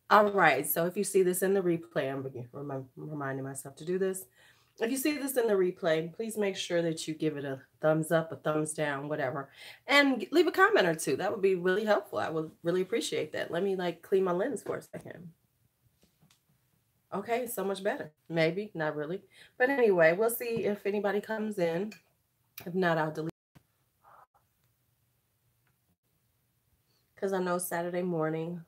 All right, so if you see this in the replay, reminding myself to do this. If you see this in the replay, please make sure that you give it a thumbs up, a thumbs down, whatever, and leave a comment or two. That would be really helpful. I would really appreciate that. Let me like clean my lens for a second. Okay, so much better. Maybe, not really. But anyway, we'll see if anybody comes in. If not, I'll delete. Because I know Saturday morning.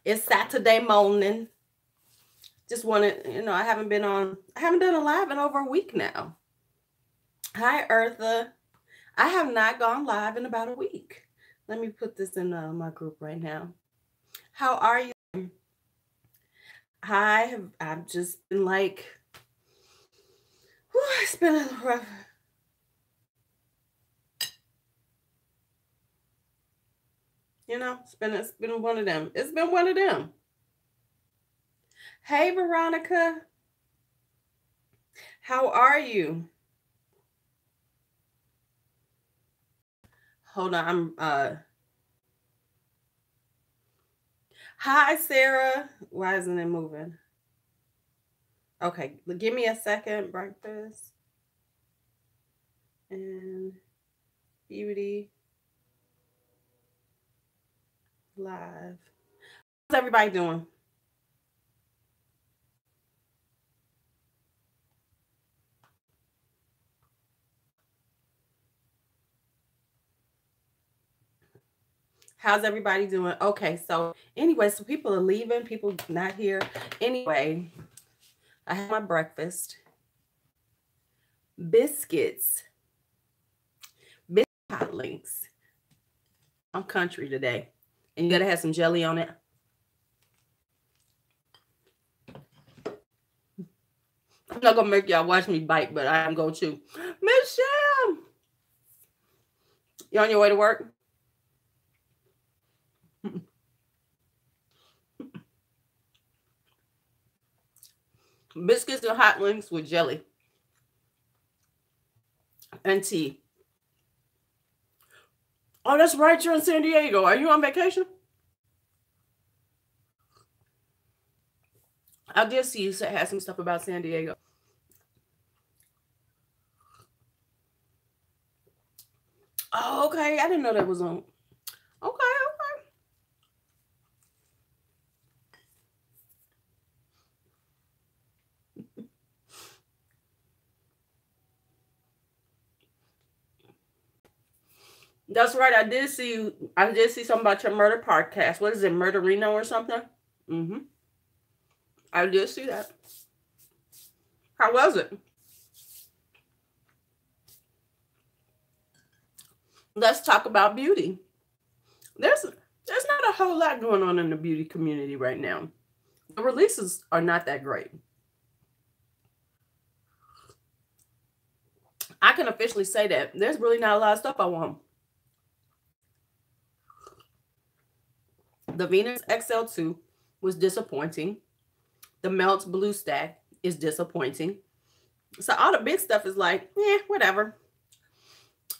It's Saturday morning. Just wanted, I haven't done a live in over a week now. Hi, Eartha. I have not gone live in about a week. Let me put this in my group right now. How are you? I've just been like, whew, it's been a rough. It's been one of them. It's been one of them. Hey, Veronica. How are you? Hold on. Hi, Sarah. Why isn't it moving? Okay, give me a second. Breakfast and beauty live. How's everybody doing? How's everybody doing? Okay, so anyway, so people are leaving, people not here. Anyway, I had my breakfast. Biscuits. Hot links. I'm country today. And you gotta have some jelly on it. I'm not gonna make y'all watch me bite, but I am going to. Miss Sham! You on your way to work? Biscuits and hot links with jelly. And tea. Oh, that's right. You're in San Diego. Are you on vacation? I did see you had some stuff about San Diego. Oh, okay. I didn't know that was on. Okay. That's right. I did see you. I did see something about your murder podcast. What is it, Murderino or something? Mm-hmm. I did see that. How was it? Let's talk about beauty. There's not a whole lot going on in the beauty community right now. The releases are not that great. I can officially say that there's really not a lot of stuff I want. The Venus XL2 was disappointing. The Melts Blue Stack is disappointing. So all the big stuff is like, whatever.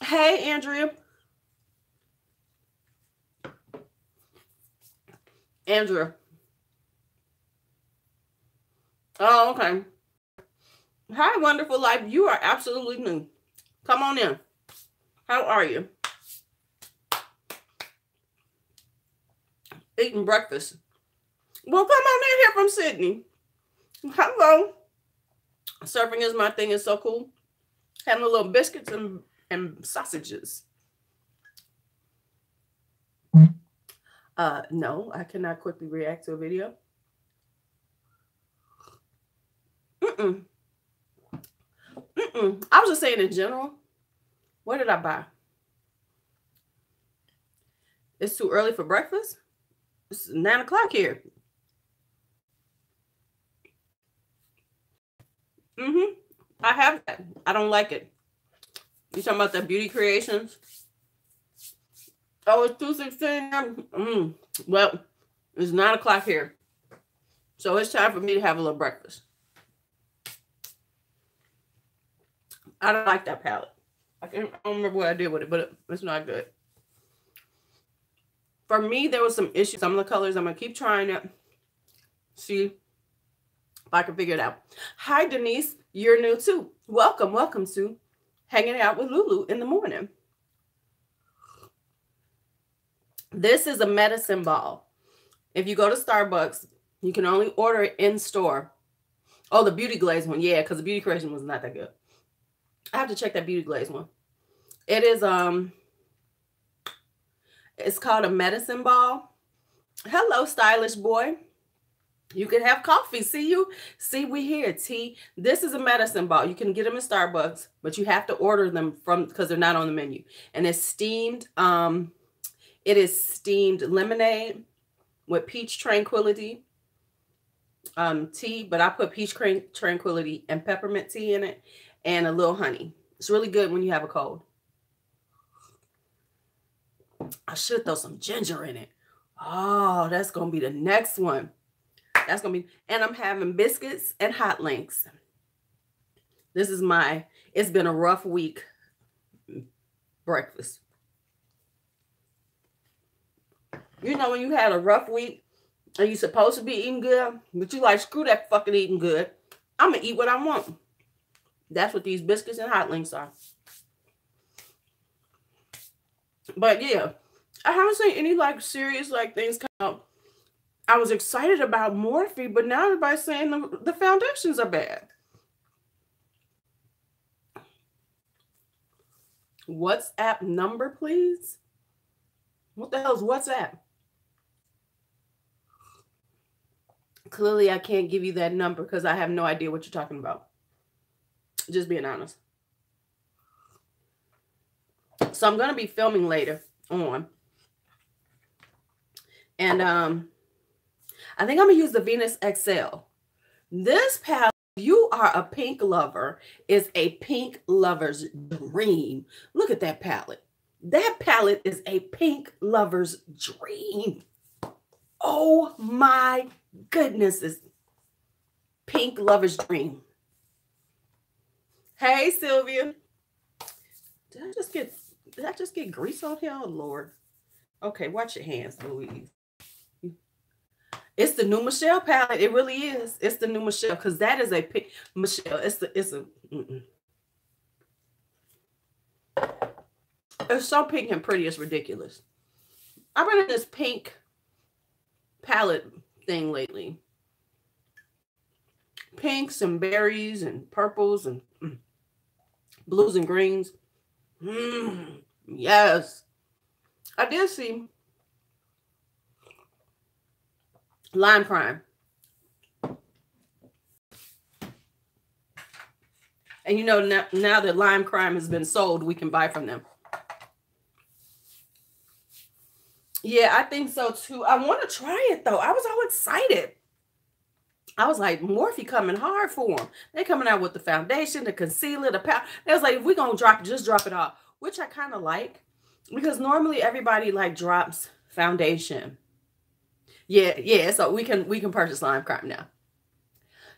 Hey, Andrea. Andrea. Oh, okay. Hi, Wonderful Life. You are absolutely new. Come on in. How are you? Eating breakfast. Well, come on in here from Sydney. Hello. Surfing is my thing. It's so cool. Having a little biscuits and sausages. No, I cannot quickly react to a video. I was just saying in general. What did I buy? It's too early for breakfast. It's 9 o'clock here. I have that. I don't like it. You talking about the Beauty Creations? Oh, it's 2:16. Well, it's 9 o'clock here. So it's time for me to have a little breakfast. I don't like that palette. I don't remember what I did with it, but it's not good. For me, there was some issues. Some of the colors, I'm going to keep trying it. See if I can figure it out. Hi, Denise. You're new too. Welcome, welcome, Sue. Hanging out with Lulu in the morning. This is a medicine ball. If you go to Starbucks, you can only order it in store. Oh, the Beauty Glaze one. Yeah, because the Beauty Creation was not that good. I have to check that Beauty Glaze one. It is, it's called a medicine ball. Hello, stylish boy. You can have coffee. See you? See, we here. Tea. This is a medicine ball. You can get them in Starbucks, but you have to order them from, because they're not on the menu. And it's steamed. It is steamed lemonade with peach tranquility tea, but I put peach tranquility and peppermint tea in it and a little honey. It's really good when you have a cold. I should throw some ginger in it. Oh, that's going to be the next one. That's going to be, and I'm having biscuits and hot links. This is my, it's been a rough week breakfast. You know, when you had a rough week and you're supposed to be eating good, but you like, screw that fucking eating good. I'm going to eat what I want. That's what these biscuits and hot links are. But yeah, I haven't seen any like serious like things come out. I was excited about Morphe, but now everybody's saying the foundations are bad. WhatsApp number, please. What the hell is WhatsApp? Clearly, I can't give you that number because I have no idea what you're talking about. Just being honest. So I'm going to be filming later on. And I think I'm going to use the Venus XL. This palette, if you are a pink lover, is a pink lover's dream. Look at that palette. That palette is a pink lover's dream. Oh my goodness, it's pink lover's dream. Hey, Sylvia. Did I just get grease on here? Oh, Lord. Okay, watch your hands, Louise. It's the new Michelle palette. It really is. It's the new Michelle because that is a pink Michelle. It's so pink and pretty. It's ridiculous. I've been in this pink palette thing lately. Pinks and berries and purples and blues and greens. Yes. I did see Lime Crime. And you know, now that Lime Crime has been sold, we can buy from them. Yeah, I think so too. I want to try it though. I was all excited. I was like, Morphe coming hard for them. They're coming out with the foundation, the concealer, the powder. They was like, if we're going to just drop it off, which I kind of like because normally everybody like drops foundation. Yeah. So we can purchase Lime Crime now.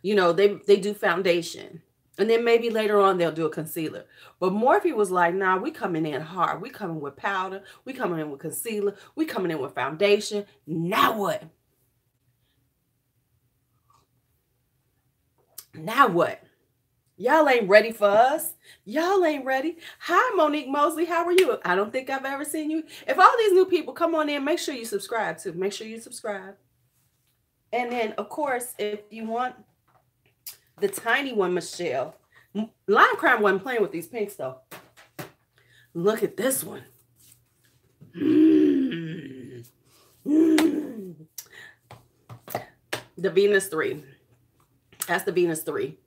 You know, they do foundation. And then maybe later on they'll do a concealer. But Morphe was like, nah, we coming in hard. We coming with powder. We coming in with concealer. We coming in with foundation. Now what? Now what? Y'all ain't ready for us. Y'all ain't ready. Hi, Monique Mosley. How are you? I don't think I've ever seen you. If all these new people come on in, make sure you subscribe too. Make sure you subscribe. And then, of course, if you want the tiny one, Michelle. Lime Crime wasn't playing with these pinks, though. Look at this one. The Venus 3. That's the Venus 3.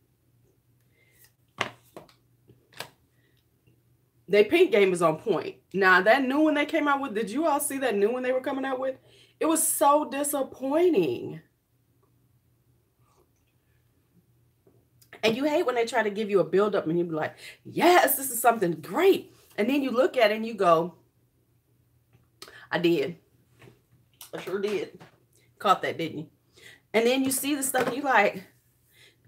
Their pink game is on point. Now, that new one they came out with, did you all see that new one they were coming out with? It was so disappointing. And you hate when they try to give you a build-up and you be like, yes, this is something great. And then you look at it and you go, I did. I sure did. Caught that, didn't you? And then you see the stuff and you like,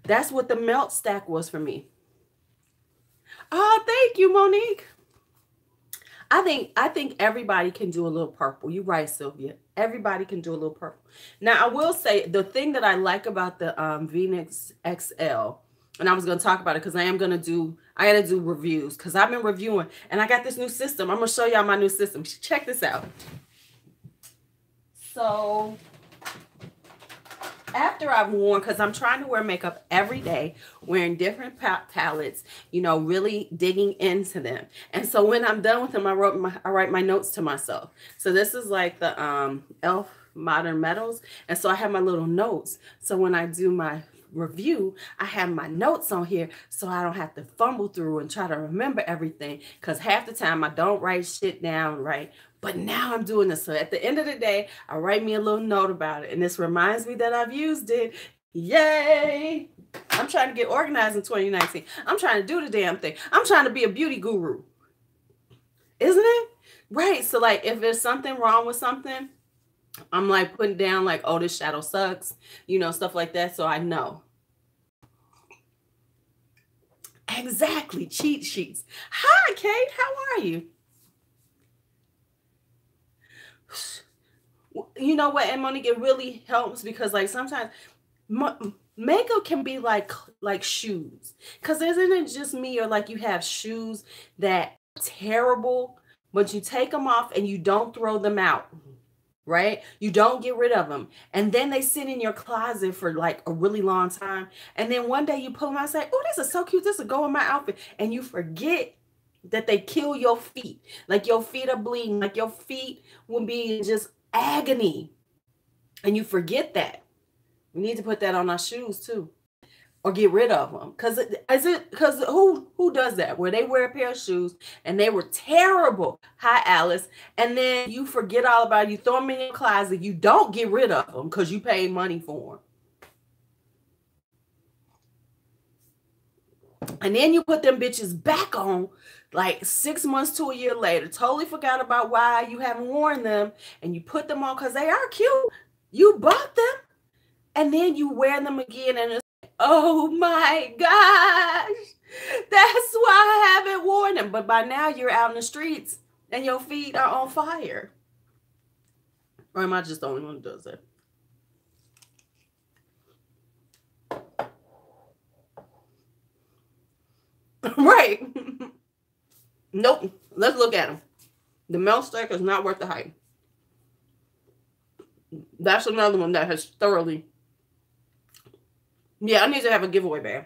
that's what the melt stack was for me. Oh, thank you, Monique. I think everybody can do a little purple. You're right, Sylvia. Everybody can do a little purple. Now, I will say the thing that I like about the Venus XL, and I was going to talk about it because I got to do reviews because I've been reviewing and I got this new system. I'm going to show y'all my new system. Check this out. So after I've worn, because I'm trying to wear makeup every day, wearing different palettes, you know, really digging into them. And so when I'm done with them, I write my notes to myself. So this is like the e.l.f. Modern Metals. And so I have my little notes. So when I do my review, I have my notes on here so I don't have to fumble through and try to remember everything, because half the time I don't write shit down right. But now I'm doing this. So at the end of the day, I write me a little note about it. And this reminds me that I've used it. Yay! I'm trying to get organized in 2019. I'm trying to do the damn thing. I'm trying to be a beauty guru. Isn't it? Right. So like if there's something wrong with something, I'm like putting down like, oh, this shadow sucks, you know, stuff like that. So I know. Exactly. Cheat sheets. Hi, Kate. How are you? You know what, and Monique, it really helps because like sometimes makeup can be like shoes, because isn't it just me, or like you have shoes that are terrible, but you take them off and you don't throw them out, right? You don't get rid of them, and then they sit in your closet for like a really long time, and then one day you pull them out and say, oh, this is so cute, this will go in my outfit, and you forget that they kill your feet. Like your feet are bleeding, like your feet will be just agony, and you forget that. We need to put that on our shoes too, or get rid of them. Because who does that, where they wear a pair of shoes and they were terrible, hi Alice, and then you forget all about it, you throw them in your closet, you don't get rid of them because you paid money for them, and then you put them bitches back on like 6 months to a year later, totally forgot about why you haven't worn them, and you put them on because they are cute. You bought them, and then you wear them again, and it's like, oh my gosh, that's why I haven't worn them. But by now you're out in the streets and your feet are on fire. Or am I just the only one who does that? Right. Nope. Let's look at them. The melt stack is not worth the hype. That's another one that has thoroughly... Yeah, I need to have a giveaway bag.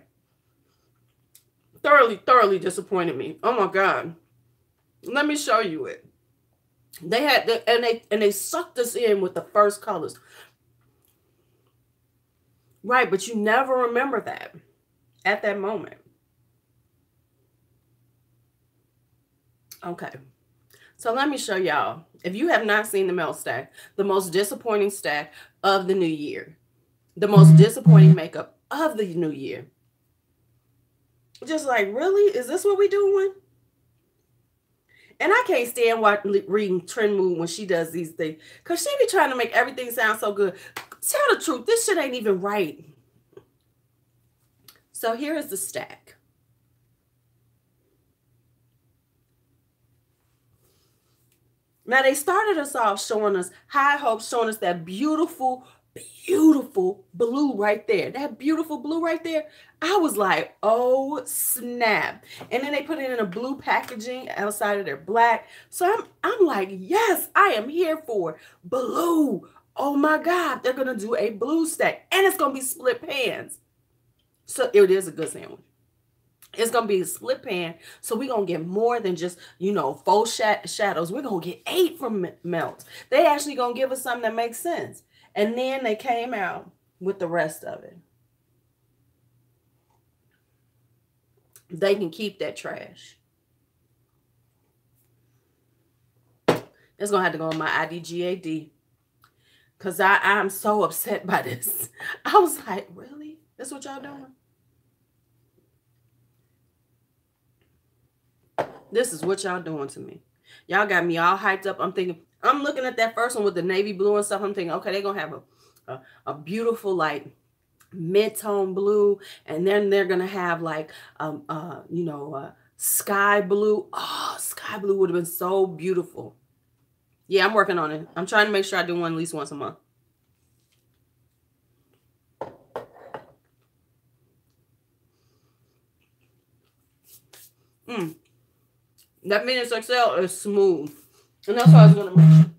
Thoroughly disappointed me. Oh my God. Let me show you it. They had and they sucked us in with the first colors. Right, but you never remember that at that moment. Okay, so let me show y'all. If you have not seen the melt stack, the most disappointing stack of the new year, the most disappointing makeup of the new year. Just like, really? Is this what we doing? And I can't stand reading Trend Mood when she does these things, because she be trying to make everything sound so good. Tell the truth, this shit ain't even right. So here is the stack. Now, they started us off showing us High Hopes, showing us that beautiful blue right there. That beautiful blue right there. I was like, oh, snap. And then they put it in a blue packaging outside of their black. So I'm like, yes, I am here for blue. Oh, my God. They're going to do a blue stack. And it's going to be split pans. So it is a good sandwich. It's going to be a split pan. So we're going to get more than just, you know, 4 shadows. We're going to get 8 from Melt. They actually going to give us something that makes sense. And then they came out with the rest of it. They can keep that trash. It's going to have to go on my IDGAD. Because I'm so upset by this. I was like, really? That's what y'all doing? This is what y'all doing to me. Y'all got me all hyped up. I'm thinking, I'm looking at that first one with the navy blue and stuff. I'm thinking, okay, they're going to have a beautiful, like, mid-tone blue. And then they're going to have, like, you know, Sky blue. Oh, sky blue would have been so beautiful. Yeah, I'm working on it. I'm trying to make sure I do one at least once a month. That Venus XL is smooth. And that's what I was going to mention.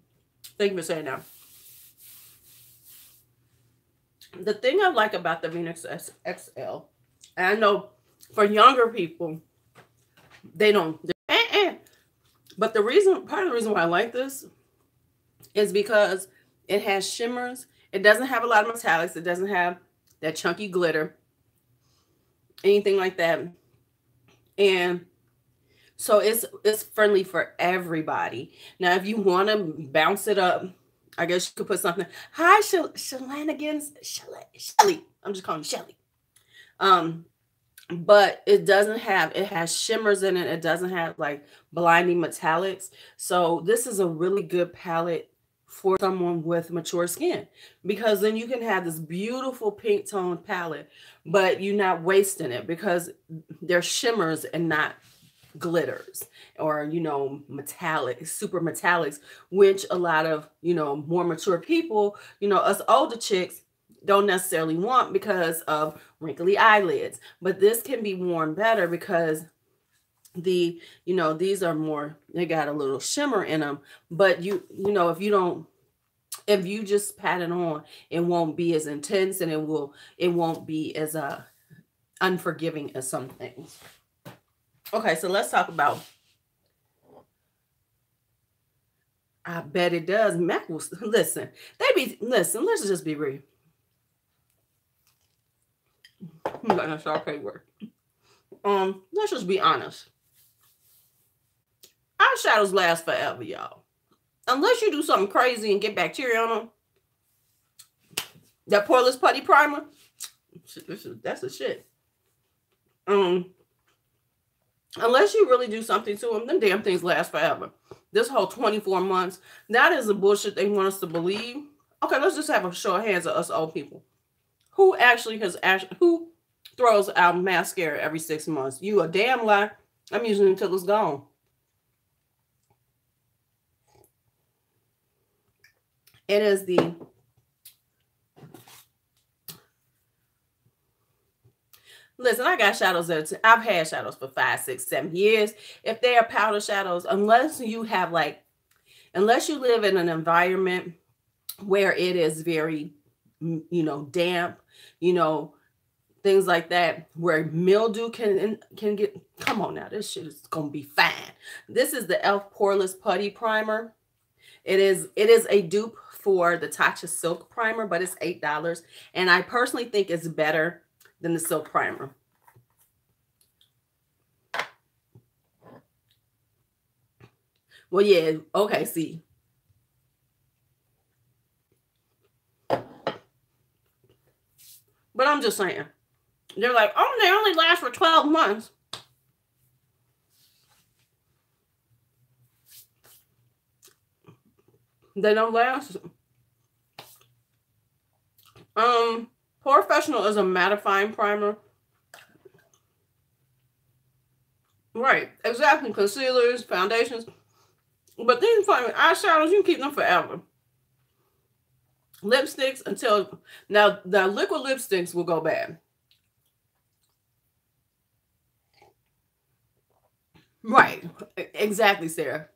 Thank you for saying that. The thing I like about the Venus XL, and I know for younger people, they don't. But part of the reason why I like this is because it has shimmers. It doesn't have a lot of metallics. It doesn't have that chunky glitter, anything like that. And so it's friendly for everybody. Now, if you want to bounce it up, I guess you could put something. Hi, Shenanigans. Shelly. I'm just calling you Shelly. But it has shimmers in it. It doesn't have like blinding metallics. So this is a really good palette for someone with mature skin, because then you can have this beautiful pink toned palette, but you're not wasting it because they're shimmers and not glitters or, metallic, super metallics, which a lot of, more mature people, us older chicks don't necessarily want because of wrinkly eyelids. But this can be worn better because these are more, they got a little shimmer in them. But if you just pat it on, it won't be as intense, and it won't be as unforgiving as some things. Okay, so let's talk about. I bet it does. Mac will listen. Let's just be real. Let's just be honest. Eyeshadows last forever, y'all. Unless you do something crazy and get bacteria on them. That Poreless Putty Primer, that's the shit. Unless you really do something to them damn things last forever. This whole 24 months, that is the bullshit they want us to believe. Okay, let's just have a show of hands of us old people. Who who throws out mascara every 6 months? You a damn lie. I'm using it until it's gone. It is the Listen, I got shadows that I've had shadows for 5, 6, 7 years. If they are powder shadows, unless you live in an environment where it is very, damp, things like that, where mildew can get. Come on now, this shit is gonna be fine. This is the e.l.f. Poreless Putty Primer. It is a dupe for the Tatcha Silk Primer, but it's $8, and I personally think it's better than the Silk Primer. Well, yeah, okay, see. But I'm just saying. They're like, oh, they only last for 12 months. They don't last. Professional is a mattifying primer. Right, exactly. Concealers, foundations. But these fucking eyeshadows, you can keep them forever. Lipsticks until now, the liquid lipsticks will go bad. Right, exactly, Sarah.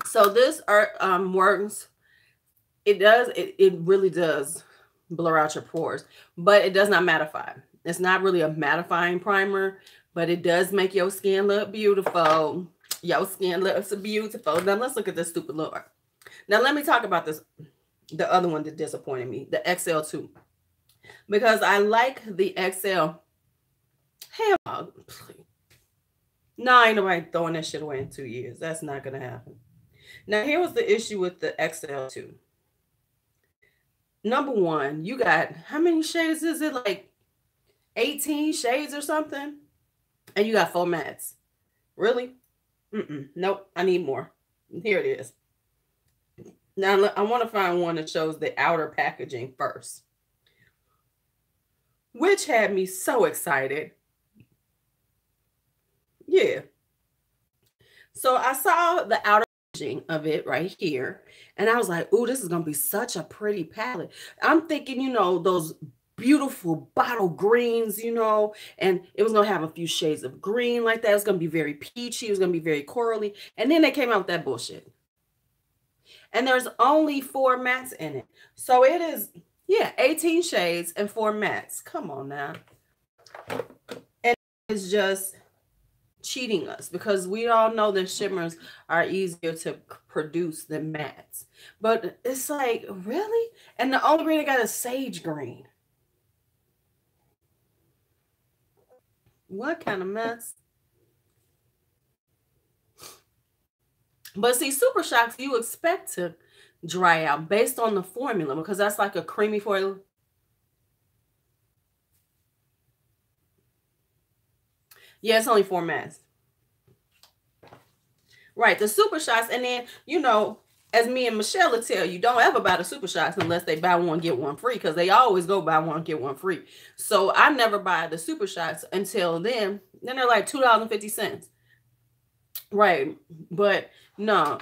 So this works. It really does blur out your pores, but it does not mattify. It's not really a mattifying primer, but it does make your skin look beautiful. Your skin looks beautiful. Now let's look at this stupid look. Now let me talk about this. The other one that disappointed me, the XL2, because I like the XL. Hell, no, ain't nobody throwing that shit away in 2 years. That's not gonna happen. Now here was the issue with the XL2. Number one, you got how many shades is it? Like 18 shades or something? And you got 4 mattes. Really? Nope. I need more. Here it is. Now I want to find one that shows the outer packaging first. which had me so excited. Yeah. So I saw the outer edging of it right here, and I was like, "Ooh, this is gonna be such a pretty palette." I'm thinking, those beautiful bottle greens, and it was gonna have a few shades of green like that. It was gonna be very peachy. It was gonna be very corally, and then they came out with that bullshit. And there's only 4 mattes in it, so it is, yeah, 18 shades and 4 mattes. Come on now, and it's just cheating us because we all know that shimmers are easier to produce than mattes. But it's like, really? And the only green I got is sage green. What kind of mess? But see, Super Shocks, you expect to dry out based on the formula because that's like a creamy foil. Yeah, it's only 4 mattes. Right, the Super Shots, and then, as me and Michelle will tell you, don't ever buy the Super Shots unless they buy one, get one free, because they always go buy one, get one free. So I never buy the Super Shots until then. Then they're like $2.50. Right. But no,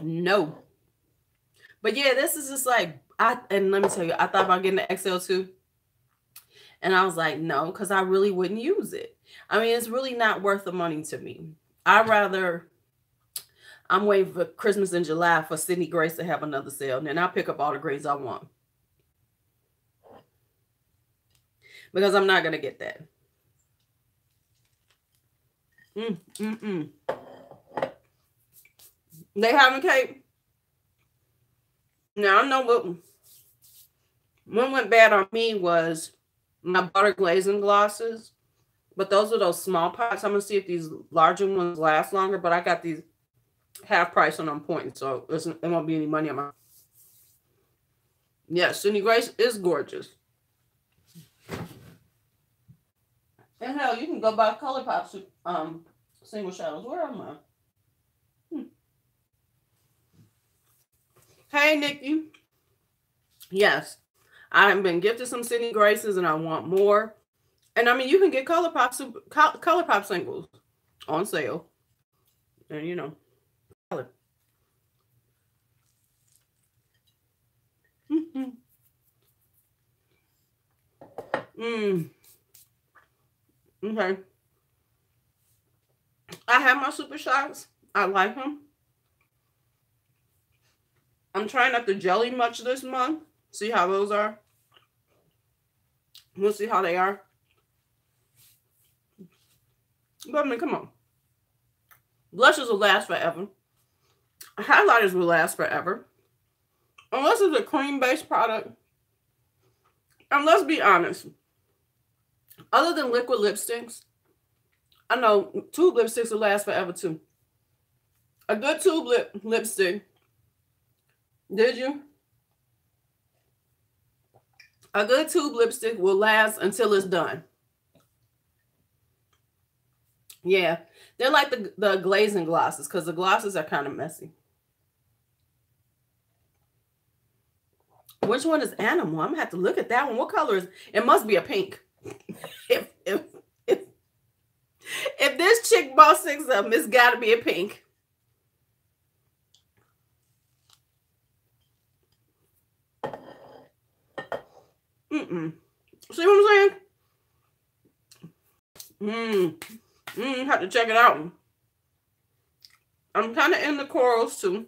no. But yeah, this is just like, and let me tell you, I thought about getting the XL2. And I was like, no, because I really wouldn't use it. I mean, it's really not worth the money to me. I'm waiting for Christmas in July for Sydney Grace to have another sale. And then I'll pick up all the grades I want. Because I'm not going to get that. They having cake. Now, I know what went bad on me was my butter glazing glosses. But those are those small pots. I'm going to see if these larger ones last longer. But I got these half price on point. So it won't be any money on my... Yeah, Sydney Grace is gorgeous. And hell, you can go buy ColourPop single shadows. Where am I? Hey, Nikki. Yes, I have been gifted some Sydney Graces and I want more. And I mean, you can get ColourPop singles on sale. And color. Okay. I have my Super Shocks. I like them. I'm trying not to jelly much this month. See how those are. We'll see how they are. But I mean, come on. Blushes will last forever. Highlighters will last forever. Unless it's a cream-based product. And let's be honest. Other than liquid lipsticks, I know tube lipsticks will last forever too. A good tube lipstick. Did you? A good tube lipstick will last until it's done. Yeah. They're like the glazing glosses because the glosses are kind of messy. Which one is Animal? I'm going to have to look at that one. What color is it? Must be a pink. if this chick bought 6 of them, it's got to be a pink. See what I'm saying? Have to check it out. I'm kind of into corals too.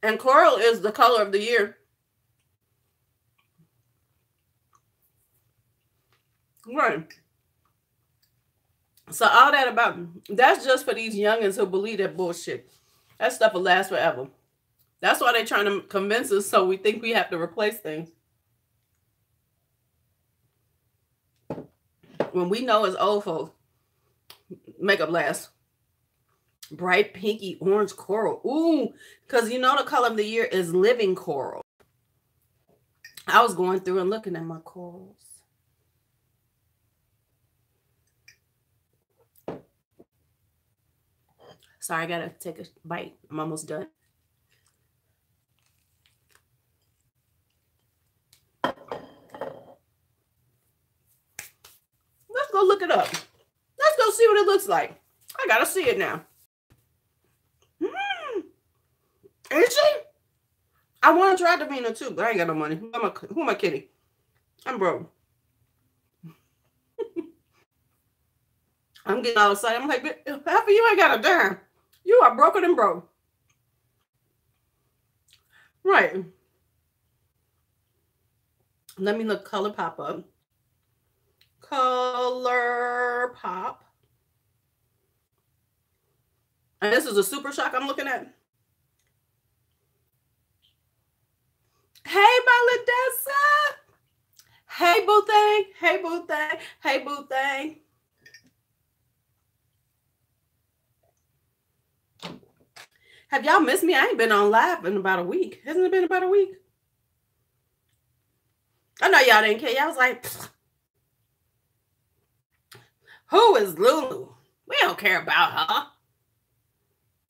And coral is the color of the year. Right. So all that about, that's just for these youngins who believe that bullshit. That stuff will last forever. That's why they're trying to convince us so we think we have to replace things. When we know as old folks, makeup lasts. Bright pinky orange coral. Ooh, because the color of the year is living coral. I was going through and looking at my corals. Sorry, I gotta take a bite. I'm almost done. go look it up. Let's go see what it looks like. I gotta see it now. Is she? I want to try Davina too, but I ain't got no money. Who am I kidding? I'm broke. I'm getting all excited. I'm like, half of you ain't got a dime. You are broker than broke. Right. Let me look Color Pop up. Color Pop. And this is a Super Shock I'm looking at. Hey, Maladessa. Hey, Boo Thing. Hey, Boo Thing. Hey, Boo Thing. Have y'all missed me? I ain't been on live in about a week. Hasn't it been about a week? I know y'all didn't care. Y'all was like, who is Lulu? We don't care about her.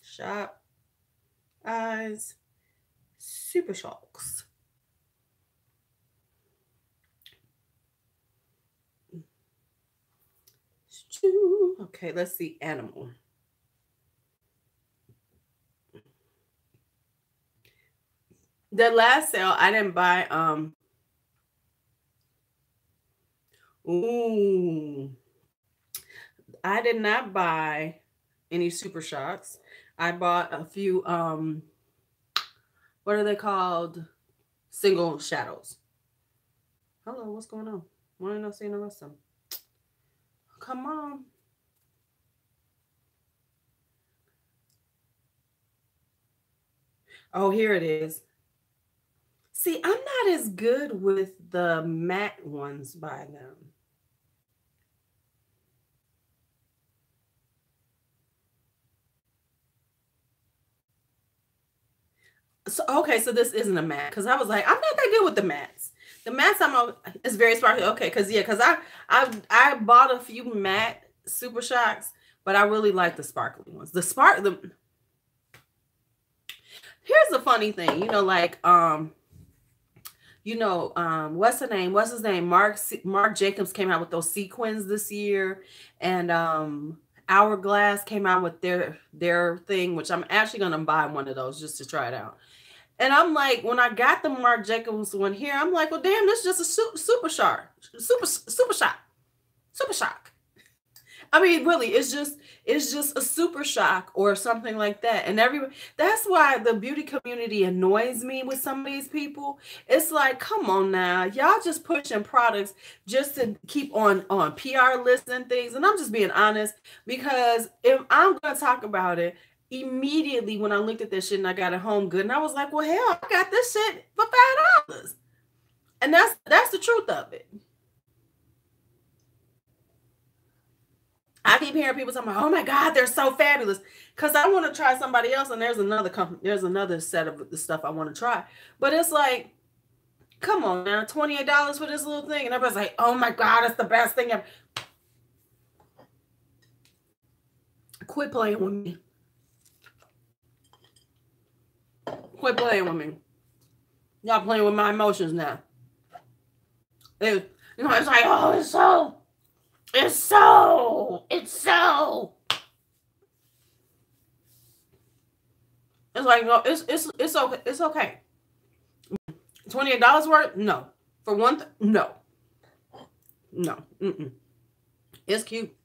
Shop Eyes Super Shocks. Okay, let's see animal. The last sale I didn't buy I did not buy any Super Shocks. I bought a few what are they called? Single shadows. Hello, what's going on? Why am I not seeing the rest of them? Come on. Oh, here it is. See, I'm not as good with the matte ones by them. So, okay, so this isn't a matte, because I was like, I'm not that good with the mattes. The mattes it's very sparkly. Okay, because I bought a few matte Super Shocks, but I really like the sparkly ones. Here's the funny thing, like what's his name? Marc Jacobs came out with those sequins this year, and Hourglass came out with their thing, which I'm actually gonna buy one of those just to try it out. And I'm like, when I got the Marc Jacobs one here, I'm like, well, damn, this is just a Super Shock. I mean, really, it's just a Super Shock or something like that. And that's why the beauty community annoys me with some of these people. It's like, come on now, y'all just pushing products just to keep on PR lists and things. And I'm just being honest, because if I'm going to talk about it, immediately when I looked at this shit and I got it home good, and I was like, well, hell, I got this shit for $5. And that's the truth of it. I keep hearing people talking about, oh my God, they're so fabulous. Because I want to try somebody else, and there's another company, there's another set of the stuff I want to try. But it's like, come on now, $28 for this little thing. And everybody's like, oh my God, it's the best thing ever. Quit playing with me. Quit playing with me. Y'all playing with my emotions now. It's like, oh, it's so. It's like, no, it's okay. It's okay. $28 worth? No. For one no. No. It's cute.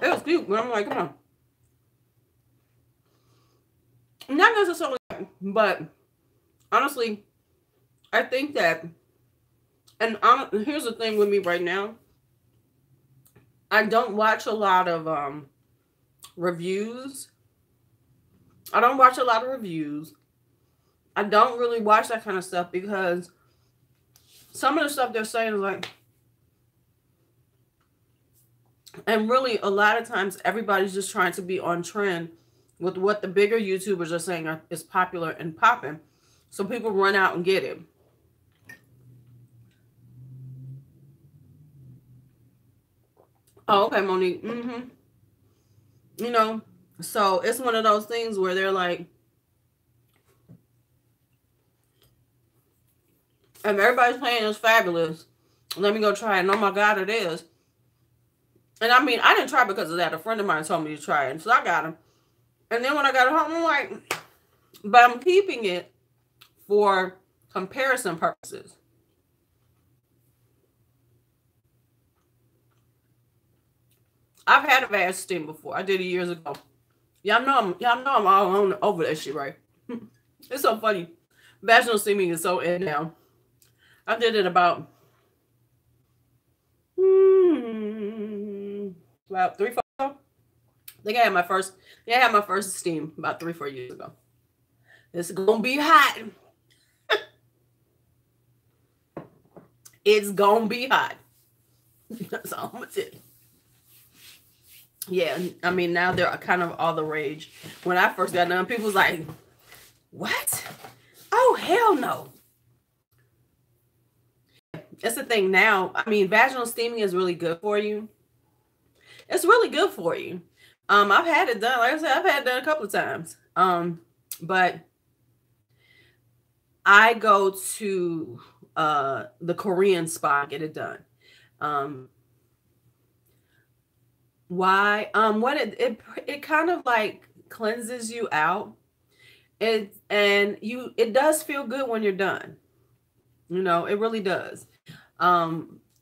It was cute, but I'm like, come on. Not necessarily, but honestly, I think that, and here's the thing with me right now. I don't watch a lot of reviews. I don't watch a lot of reviews. I don't really watch that kind of stuff, because some of the stuff they're saying is like, and really a lot of times everybody's just trying to be on trend with what the bigger YouTubers are saying is popular and popping. So people run out and get it. Oh, okay, Monique. So it's one of those things where they're like, And everybody's saying it's fabulous. Let me go try it. And oh my God, it is. And I mean, I didn't try because of that. A friend of mine told me to try it. So I got them. And then when I got it home, I'm like, but I'm keeping it for comparison purposes. I've had a vag steam before. I did it years ago. Y'all know I'm all on over that shit, right? It's so funny. Vaginal steaming is so in now. I did it about about 3, 4. I think I had my first. Yeah, I had my first steam about 3, 4 years ago. It's gonna be hot. It's gonna be hot. That's all I'm gonna tell you. Yeah, I mean now they're kind of all the rage. When I first got done, people was like, "What? Oh hell no!" It's the thing now. I mean, vaginal steaming is really good for you. It's really good for you. I've had it done. Like I said, I've had it done a couple of times. But I go to the Korean spa, get it done. Why? What it kind of like cleanses you out. It does feel good when you're done. It really does.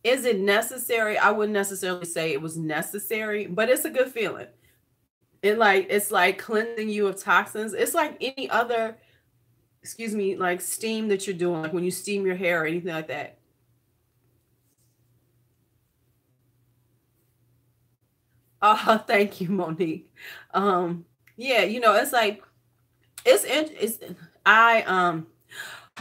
Is it necessary? I wouldn't necessarily say it was necessary, but it's a good feeling. It's like cleansing you of toxins. It's like any other, excuse me, like steam that you're doing, like when you steam your hair or anything like that. Oh, thank you, Monique. Yeah, it's like it's I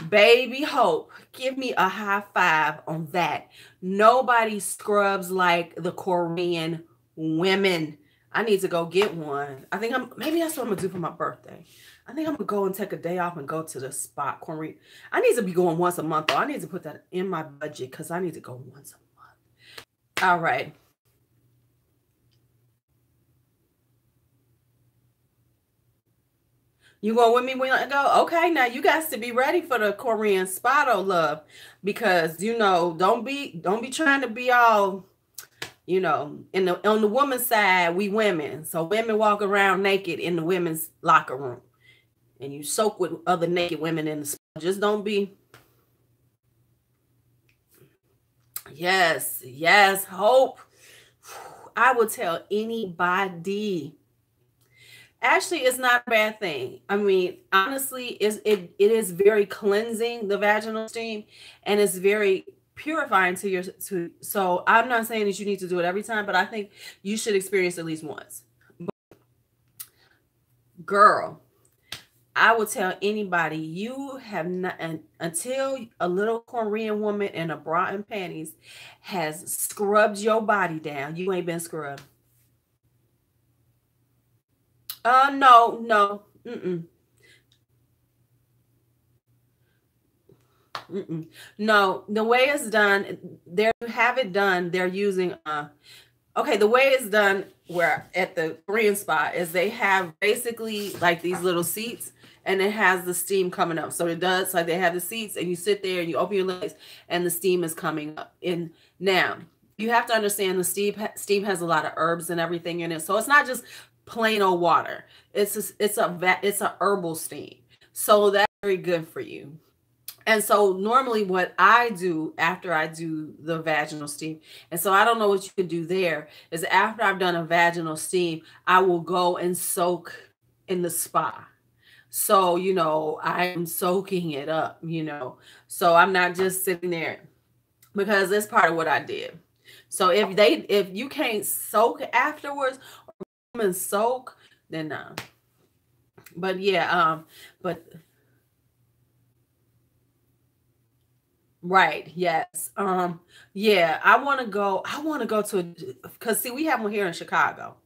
baby Hope, give me a high five on that. Nobody scrubs like the Korean women. I need to go get one. I think maybe that's what I'm gonna do for my birthday. I think I'm gonna go and take a day off and go to the spot. Korean. I need to be going once a month though. I need to put that in my budget because I need to go once a month. All right. You going with me when I go? Okay, now you guys to be ready for the Korean spot, oh love, because don't be trying to be all, in the on the woman's side, we women. So women walk around naked in the women's locker room, and you soak with other naked women in the spot. Just don't be. Yes, yes, Hope. I will tell anybody. Actually, it's not a bad thing. I mean, honestly, it is very cleansing, the vaginal steam, and it's very purifying so I'm not saying that you need to do it every time, but I think you should experience at least once. But girl, I will tell anybody you have not until a little Korean woman in a bra and panties has scrubbed your body down, you ain't been scrubbed. No, no. Mm-mm. Mm-mm. No, the way it's done, they have it done. They're using okay, the way it's done where at the Korean spot is they have basically like these little seats and it has the steam coming up. So it does like they have the seats and you sit there and you open your legs and the steam is coming up. And now you have to understand the steam has a lot of herbs and everything in it. So it's not just plain old water. It's a herbal steam. So that's very good for you. And so normally what I do after I do the vaginal steam, and so I don't know what you can do there, is after I've done a vaginal steam, I will go and soak in the spa. So, I'm soaking it up. So I'm not just sitting there because that's part of what I did. So if you can't soak afterwards or come and soak, then no. But yeah, but right, yes. Yeah, I want to go to because see we have one here in Chicago.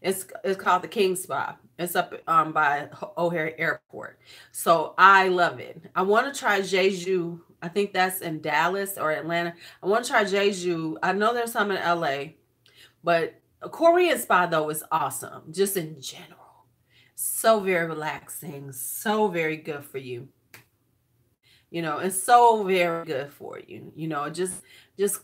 It's called the King Spa. It's up by O'Hare Airport. So I love it. I want to try Jeju. I think that's in Dallas or Atlanta. I want to try Jeju. I know there's some in LA, but a Korean spa though is awesome, just in general. So very relaxing, so very good for you. it's so very good for you. Just just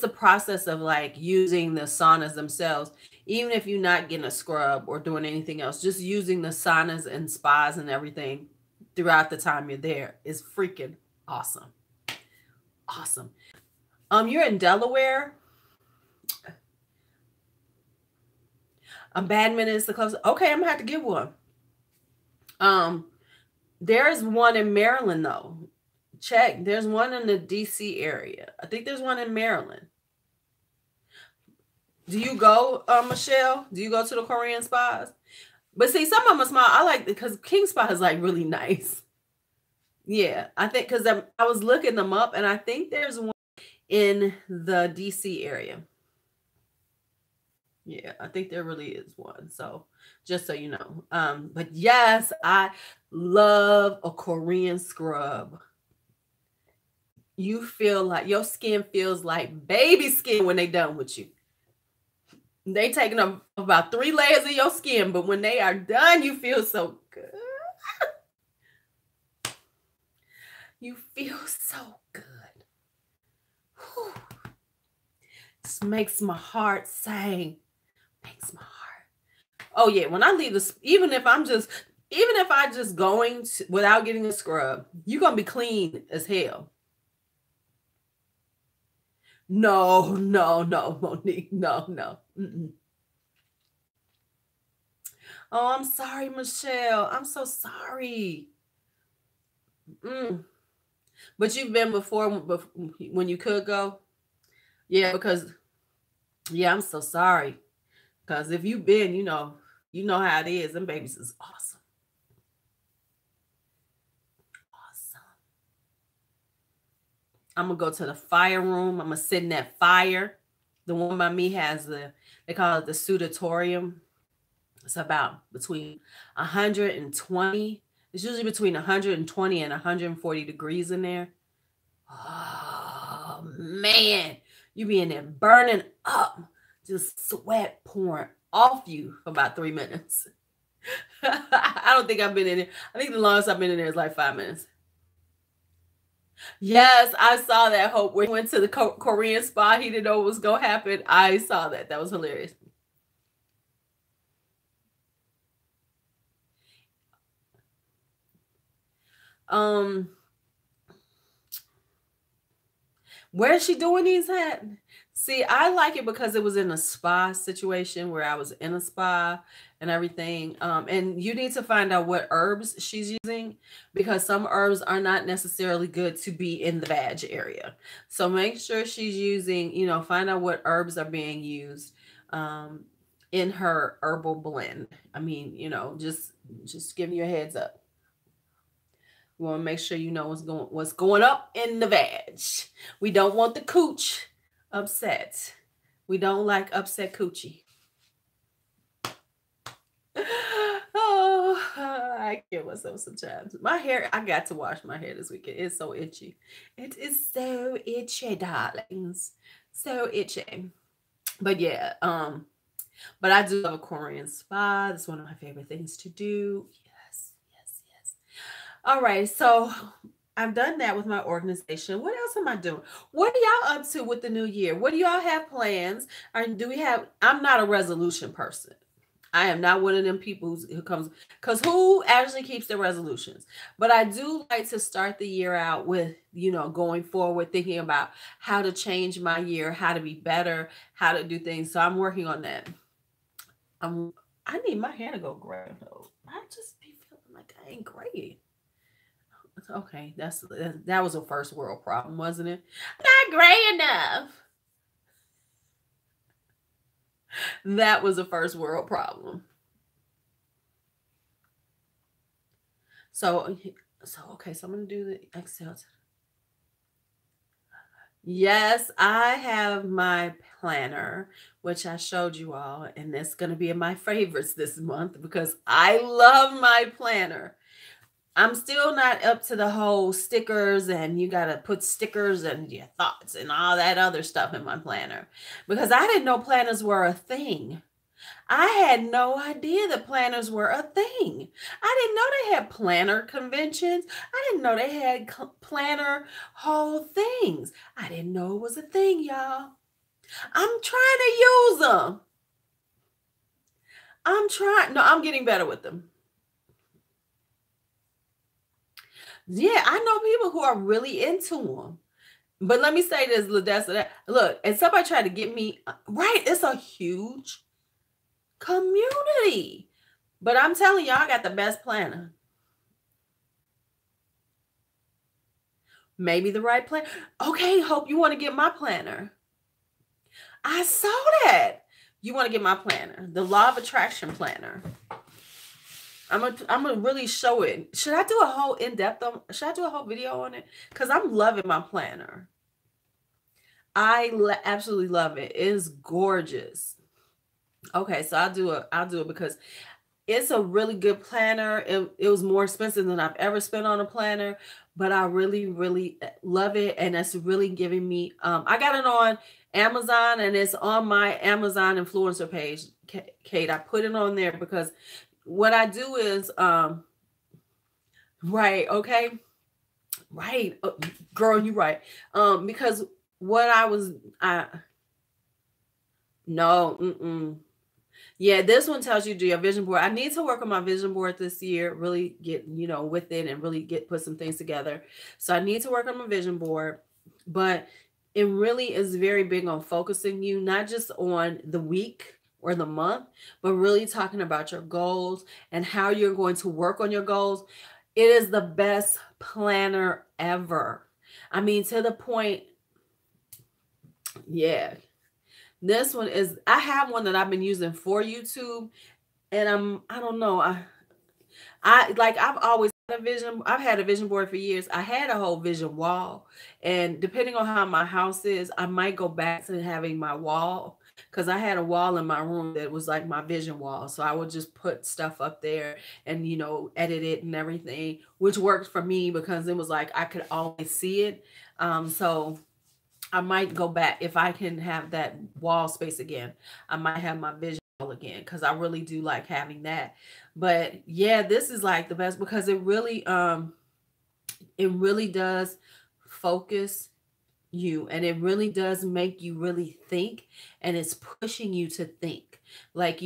the process of like using the saunas themselves, even if you're not getting a scrub or doing anything else, just using the saunas and spas and everything throughout the time you're there is freaking awesome. Awesome. You're in Delaware. Badminton is the closest. Okay, I'm gonna have to get one. There's one in Maryland though. Check. There's one in the DC area. I think there's one in Maryland. Do you go, Michelle? Do you go to the Korean spas? But see, some of them are small. I like because King Spa is like really nice. Yeah, I think because I was looking them up, and I think there's one in the DC area. Yeah, I think there really is one. So just so you know. But yes, I love a Korean scrub. You feel like your skin feels like baby skin when they done with you. They taking up about 3 layers of your skin, but when they are done, you feel so good. You feel so good. Whew. This makes my heart sing. Makes my heart. Oh yeah, when I leave this, even if I just going without getting a scrub, you're gonna be clean as hell. No, Monique, no. Oh, I'm sorry, Michelle. I'm so sorry. But you've been before when you could go? Yeah, because I'm so sorry. Because if you've been, you know how it is. Them babies is awesome. Awesome. I'm going to go to the fire room. I'm going to sit in that fire. The one by me has they call it the sudatorium. It's about between 120. It's usually between 120 and 140 degrees in there. Oh, man. You be in there burning up. Just sweat pouring off you for about 3 minutes. I don't think I've been in there. I think the longest I've been in there is like 5 minutes. Yes, I saw that. Hope when he went to the Korean spa, he didn't know what was going to happen. I saw that. That was hilarious. Where is she doing these at? See, I like it because it was in a spa situation where I was in a spa and everything. And you need to find out what herbs she's using because some herbs are not necessarily good to be in the vag area. So make sure she's using, find out what herbs are being used in her herbal blend. I mean, just giving you a heads up. We want to make sure you know what's going up in the vag. We don't want the cooch upset. We don't like upset coochie. Oh, I kill myself sometimes. My hair, I got to wash my hair this weekend. It's so itchy. It is so itchy, darlings. So itchy. But yeah, but I do love a Korean spa. It's one of my favorite things to do. All right, so I've done that with my organization. What else am I doing? What are y'all up to with the new year? What do y'all have plans? Or do we have? I'm not a resolution person. I am not one of them people who comes, because who actually keeps the resolutions? But I do like to start the year out with, going forward, thinking about how to change my year, how to be better, how to do things. So I'm working on that. I need my hair to go gray though. I just be feeling like I ain't gray. Okay, that was a first world problem, wasn't it? Not gray enough. That was a first world problem. So okay, so I'm gonna do the Excel. Yes, I have my planner, which I showed you all, and that's gonna be in my favorites this month because I love my planner. I'm still not up to the whole stickers and you got to put stickers and your thoughts and all that other stuff in my planner because I didn't know planners were a thing. I had no idea that planners were a thing. I didn't know they had planner conventions. I didn't know they had planner whole things. I didn't know it was a thing, y'all. I'm trying to use them. I'm trying. No, I'm getting better with them. Yeah, I know people who are really into them. But let me say this, Ladessa. Look, and somebody tried to get me right. It's a huge community. But I'm telling y'all, I got the best planner. Maybe the right plan. Okay, Hope, you want to get my planner. I saw that. You want to get my planner, the Law of Attraction planner. I'm gonna really show it. Should I do a whole in-depth should I do a whole video on it? Because I'm loving my planner. I absolutely love it. It is gorgeous. Okay, so I'll do it because it's a really good planner. It was more expensive than I've ever spent on a planner, but I really, really love it. And it's really giving me, I got it on Amazon and it's on my Amazon influencer page, Kate. I put it on there because what I do is, right, okay, right, girl, you're right. Because what no, yeah, this one tells you do your vision board. I need to work on my vision board this year, really get, with it and really put some things together. So I need to work on my vision board, but it really is very big on focusing you, not just on the week or the month, but really talking about your goals and how you're going to work on your goals. It is the best planner ever. I mean, to the point, yeah. This one is, I have one that I've been using for YouTube, and I don't know, I've always had a vision. I've had a vision board for years. I had a whole vision wall, and depending on how my house is, I might go back to having my wall because I had a wall in my room that was like my vision wall. So I would just put stuff up there and edit it and everything, which worked for me because it was like I could always see it. So I might go back if I can have that wall space again. I might have my vision wall again because I really do like having that. But yeah, this is like the best because it really does focus you, and it really does make you really think, and it's pushing you to think like,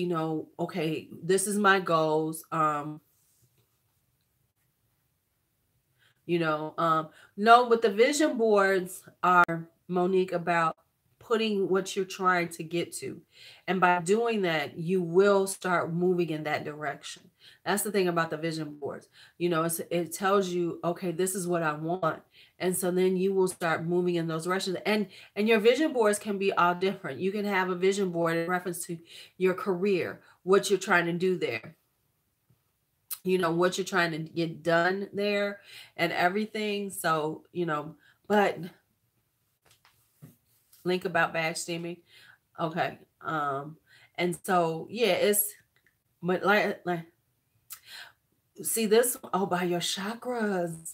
okay, this is my goals. No, but the vision boards are, Monique, about putting what you're trying to get to. And by doing that, you will start moving in that direction. That's the thing about the vision boards. It tells you, okay, this is what I want. And so then you will start moving in those directions. And your vision boards can be all different. You can have a vision board in reference to your career, what you're trying to do there, what you're trying to get done there and everything. So, but link about bag steaming. Okay. And so, yeah, but like, see this, by your chakras.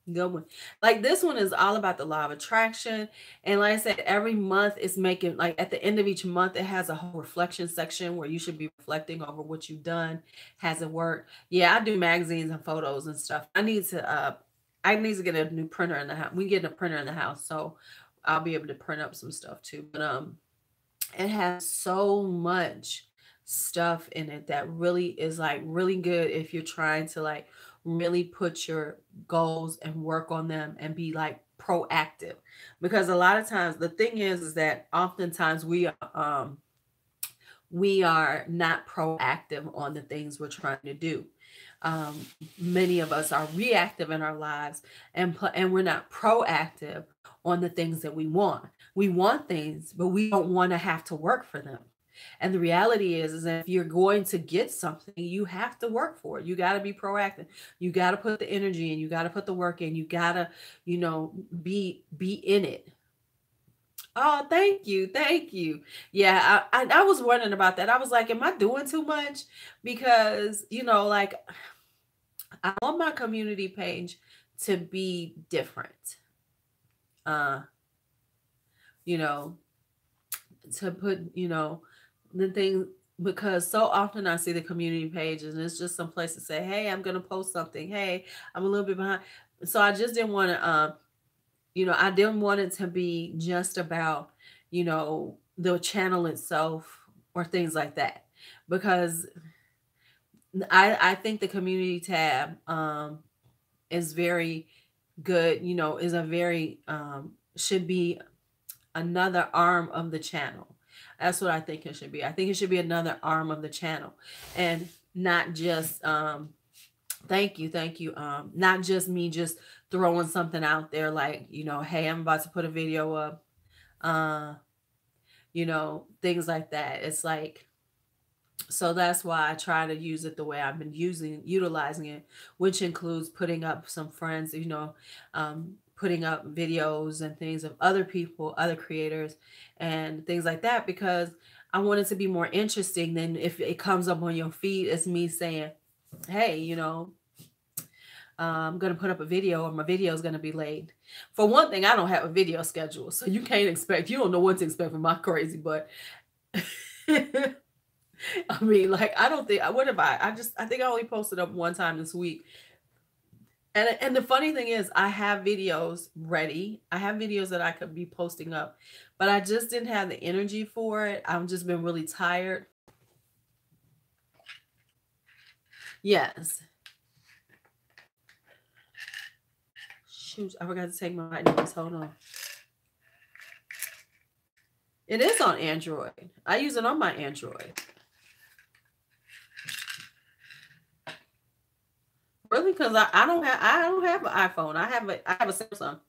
Good one. Like this one is all about the law of attraction. And like I said, every month is making, like at the end of each month, it has a whole reflection section where you should be reflecting over what you've done. Has it worked? Yeah, I do magazines and photos and stuff. I need to get a new printer in the house. We get a printer in the house, so I'll be able to print up some stuff too. But it has so much stuff in it that really is like really good if you're trying to like really put your goals and work on them and be like proactive. Because a lot of times the thing is that oftentimes we are not proactive on the things we're trying to do. Many of us are reactive in our lives, and we're not proactive on the things that we want. We want things, but we don't want to have to work for them. And the reality is that if you're going to get something, you have to work for it. You got to be proactive. You got to put the energy in. You got to put the work in. You got to, be in it. Oh, thank you. Thank you. Yeah, I was wondering about that. I was like, am I doing too much? Because, like I want my community page to be different. You know, to put, the thing, because so often I see the community pages and it's just some place to say, hey, I'm going to post something. Hey, I'm a little bit behind. So I just didn't want to, I didn't want it to be just about, the channel itself or things like that. Because I think the community tab is very good, is a very, should be another arm of the channel. That's what I think it should be. I think it should be another arm of the channel and not just, thank you. Not just me just throwing something out there like, hey, I'm about to put a video up, things like that. It's like, so that's why I try to use it the way I've been utilizing it, which includes putting up some friends, putting up videos and things of other people, other creators and things like that, because I want it to be more interesting than if it comes up on your feed. It's me saying, hey, I'm going to put up a video or my video is going to be late. For one thing, I don't have a video schedule. So you don't know what to expect from my crazy, but I mean, like, I don't think, what have I think I only posted up one time this week. And the funny thing is, I have videos ready. I have videos that I could be posting up, but I just didn't have the energy for it. I've just been really tired. Yes. Shoot, I forgot to take my vitamins. Hold on. It is on Android. I use it on my Android. Really? Because I don't have an iPhone. I have a Samsung.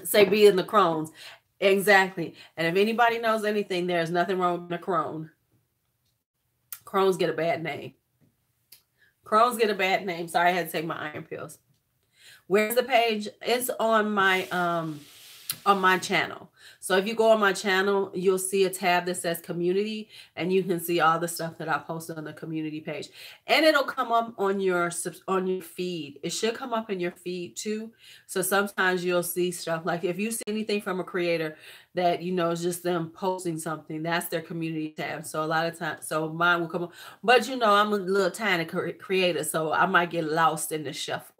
Say be in the Crohn's. Exactly. And if anybody knows anything, there's nothing wrong with the Crohn. Crohn's get a bad name. Crohn's get a bad name. Sorry, I had to take my iron pills. Where's the page? It's on my channel. So if you go on my channel, you'll see a tab that says community, and you can see all the stuff that I posted on the community page. And it'll come up on your feed. It should come up in your feed too. So sometimes you'll see stuff like, if you see anything from a creator that is just them posting something, that's their community tab. So a lot of times, so mine will come up. But I'm a little tiny creator, so I might get lost in the shuffle.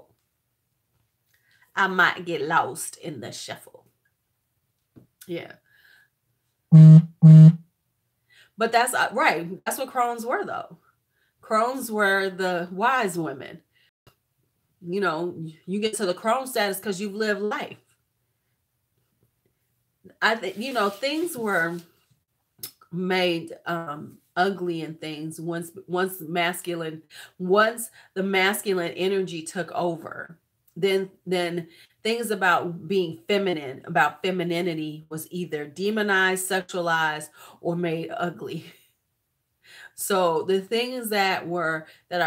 Yeah. But that's right. That's what Crohn's were, though. Crohn's were the wise women. You get to the Crohn status because you've lived life. I think, things were made ugly and things once the masculine energy took over. Then things about being feminine, about femininity, was either demonized, sexualized, or made ugly. So the things that are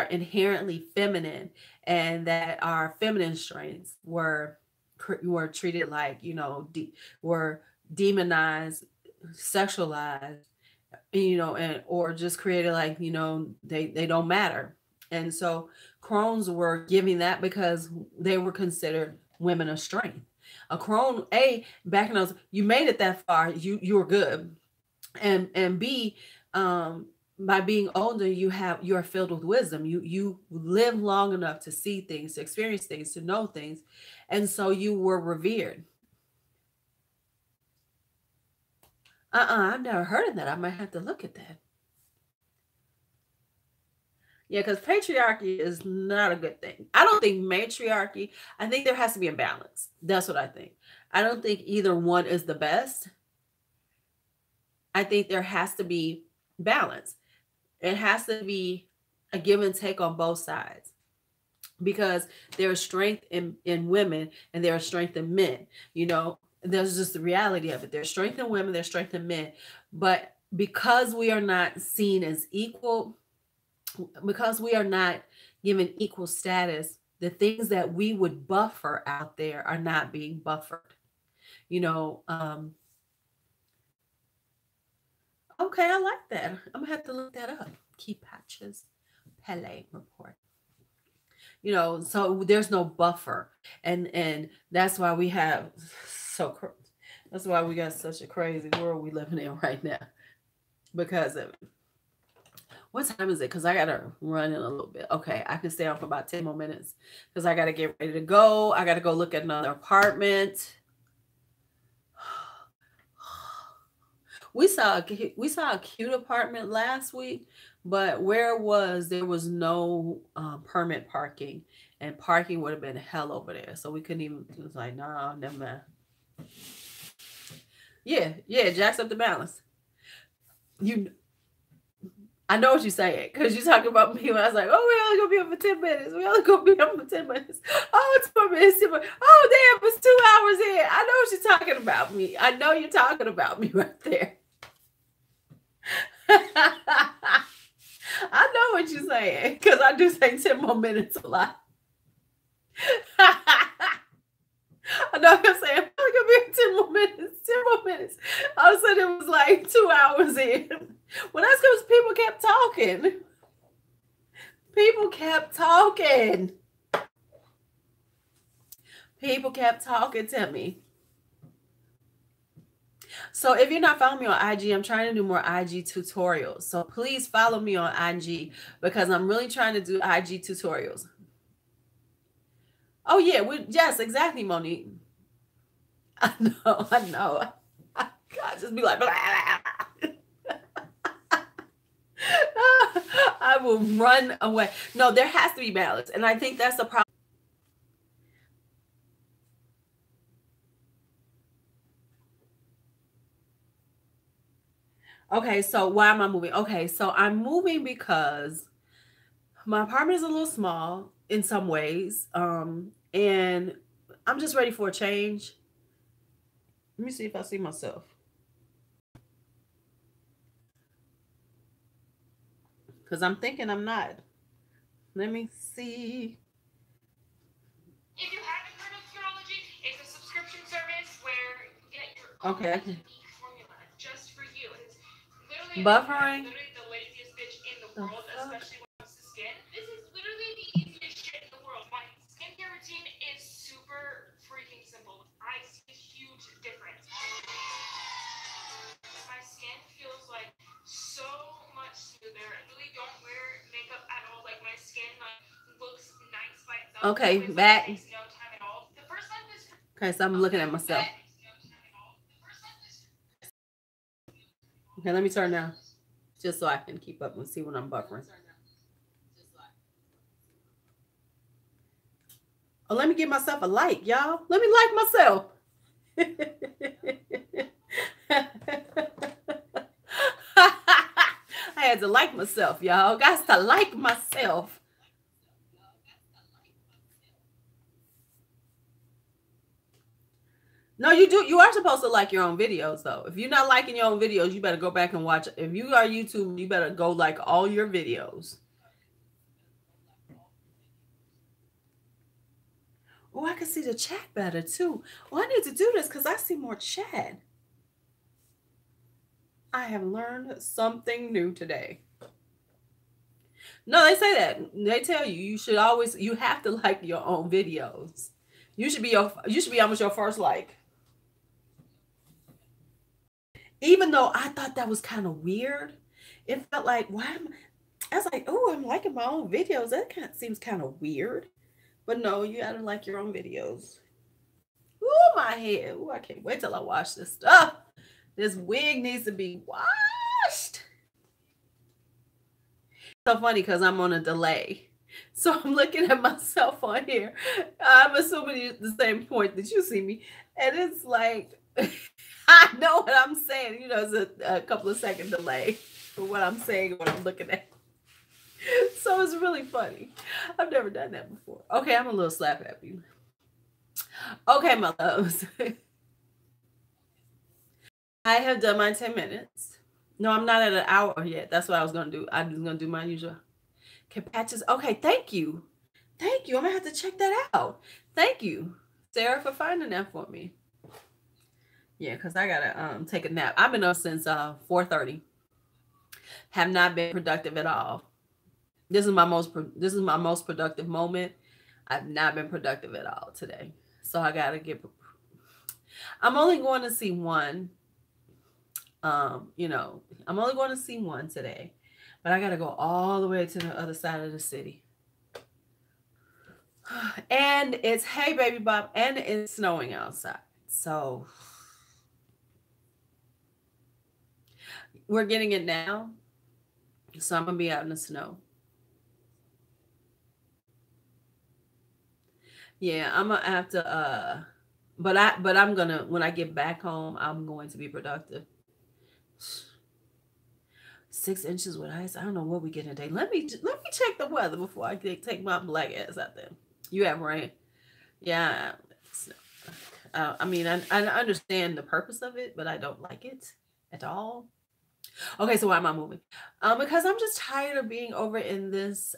inherently feminine and that are feminine strengths were treated like, were demonized, sexualized, and or just created like, they don't matter. And so Crohn's were giving that because they were considered women of strength. A Crohn, back in those, you made it that far, you were good. And B, by being older, you're filled with wisdom. You live long enough to see things, to experience things, to know things. And so you were revered. I've never heard of that. I might have to look at that. Yeah, because patriarchy is not a good thing. I don't think matriarchy, I think there has to be a balance. That's what I think. I don't think either one is the best. I think there has to be balance. It has to be a give and take on both sides, because there is strength in women and there is strength in men. There's just the reality of it. There's strength in women, there's strength in men. But because we are not seen as equal, because we are not given equal status, the things that we would buffer out there are not being buffered. Okay, I like that. I'm gonna have to look that up. Key patches, Pele report. So there's no buffer, and that's why we have That's why we got such a crazy world we living in right now. Because of it. What time is it? Because I got to run in a little bit. Okay, I can stay on for about 10 more minutes because I got to get ready to go. I got to go look at another apartment. We saw a cute apartment last week, but where it was, there was no permit parking, and parking would have been hell over there. So we couldn't even. It was like, no, never mind. Yeah, it jacks up the balance. I know what you're saying because you're talking about me when I was like, oh, we're only gonna be up for 10 minutes. We're only gonna be up for 10 minutes. Oh, it's 4 minutes. 10 minutes. Oh, damn, it's 2 hours in. I know what you're talking about me. I know you're talking about me right there. I know what you're saying because I do say 10 more minutes a lot. I know what I'm saying. I'm only gonna be 10 more minutes. 10 more minutes. All of a sudden, it was like 2 hours in. Well, that's because people kept talking. People kept talking. People kept talking to me. So if you're not following me on IG, I'm trying to do more IG tutorials. So please follow me on IG because I'm really trying to do IG tutorials. Oh yeah, yes, exactly, Monique. I know. God, just be like, blah, blah, blah. I will run away. No, there has to be balance, and I think that's the problem. Okay, so why am I moving? Okay, so I'm moving because my apartment is a little small in some ways, and I'm just ready for a change. Let me see if I see myself. Because I'm thinking I'm not. Let me see. If you haven't heard of Curology, it's a subscription service where you get your own unique formula just for you. It's literally buffering. Literally the laziest bitch in the world, especially when it comes to skin. This is literally the easiest shit in the world. My skincare routine is super freaking simple. I see a huge difference. My skin feels like so much smoother. I really don't wear makeup at all. Like my skin looks nice by itself. Okay, back. No time at all. The first month is okay, so I'm looking at myself. Okay, let me turn down just so I can keep up and see when I'm buffering. Oh, let me give myself a like, y'all. Let me like myself. I had to like myself, y'all. Got to like myself. No, you do. You are supposed to like your own videos, though. If you're not liking your own videos, you better go back and watch. If you are YouTube, you better go like all your videos. Oh, I can see the chat better too. Oh, I need to do this because I see more chat. I have learned something new today. No, they say that. They tell you should always, you have to like your own videos. You should be almost your first like. Even though I thought that was kind of weird, it felt like, I was like, oh, I'm liking my own videos. That seems kind of weird. But no, you gotta like your own videos. Ooh, my head. Ooh, I can't wait till I wash this stuff. This wig needs to be washed. So funny because I'm on a delay. So I'm looking at myself on here. I'm assuming it's the same point that you see me. And it's like, I know what I'm saying. You know, it's a couple of second delay for what I'm saying and what I'm looking at. So it's really funny. I've never done that before. Okay, I'm a little slap happy. Okay, my loves. I have done my 10 minutes. No, I'm not at an hour yet. That's what I was going to do. I was going to do my usual. Okay, patches. Okay, thank you. Thank you. I'm going to have to check that out. Thank you, Sarah, for finding that for me. Yeah, because I got to take a nap. I've been up since 4:30. Have not been productive at all. This is my most productive moment. I've not been productive at all today. So I got to get I'm only going to see one. You know, I'm only going to see one today, but I got to go all the way to the other side of the city. And it's, hey, baby Bob, and it's snowing outside. So we're getting it now. So I'm going to be out in the snow. Yeah, I'm going to have to, but I'm going to, when I get back home, I'm going to be productive. 6 inches with ice. I don't know what we get today. Let me check the weather before I take my black ass out there. You have rain. Yeah. I mean, I understand the purpose of it, but I don't like it at all. Okay, so why am I moving? Because I'm just tired of being over in this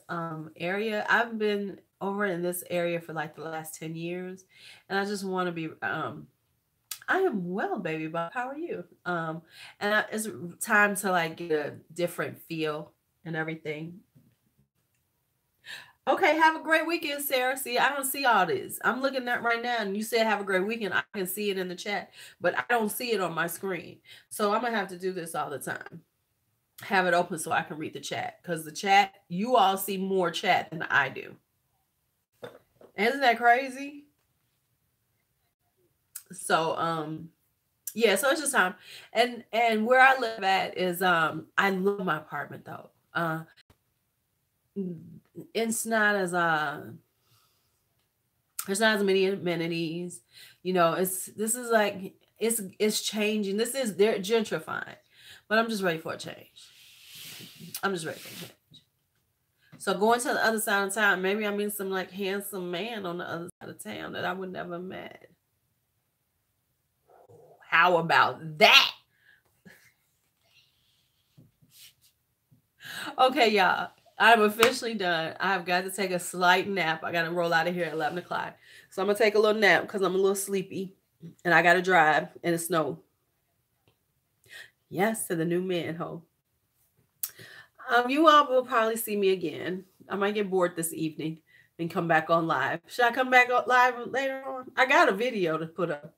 area. I've been over in this area for like the last 10 years, and I just want to be I am well, baby Bob. How are you? It's time to like get a different feel and everything. Okay, have a great weekend, Sarah. See, I don't see all this. I'm looking at right now, and you said have a great weekend. I can see it in the chat, but I don't see it on my screen. So I'm gonna have to do this all the time. Have it open so I can read the chat, because the chat, you all see more chat than I do. Isn't that crazy? So yeah, so it's just time. And where I live at is I love my apartment though. It's not as there's not as many amenities. You know, this is like it's changing. They're gentrifying. But I'm just ready for a change. I'm just ready for a change. So going to the other side of town, maybe I meet some like handsome man on the other side of town that I would never met. How about that? Okay, y'all. I'm officially done. I've got to take a slight nap. I got to roll out of here at 11 o'clock. So I'm going to take a little nap because I'm a little sleepy. And I got to drive in the snow. Yes, to the new man home. You all will probably see me again. I might get bored this evening and come back on live. Should I come back live later on? I got a video to put up.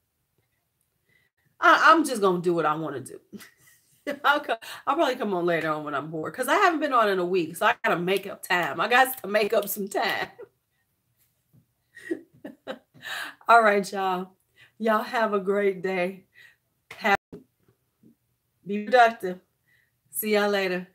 I'm just going to do what I want to do. I'll probably come on later on when I'm bored, because I haven't been on in a week, so I gotta make up time. I got to make up some time. All right, y'all. Y'all have a great day. Be productive. See y'all later.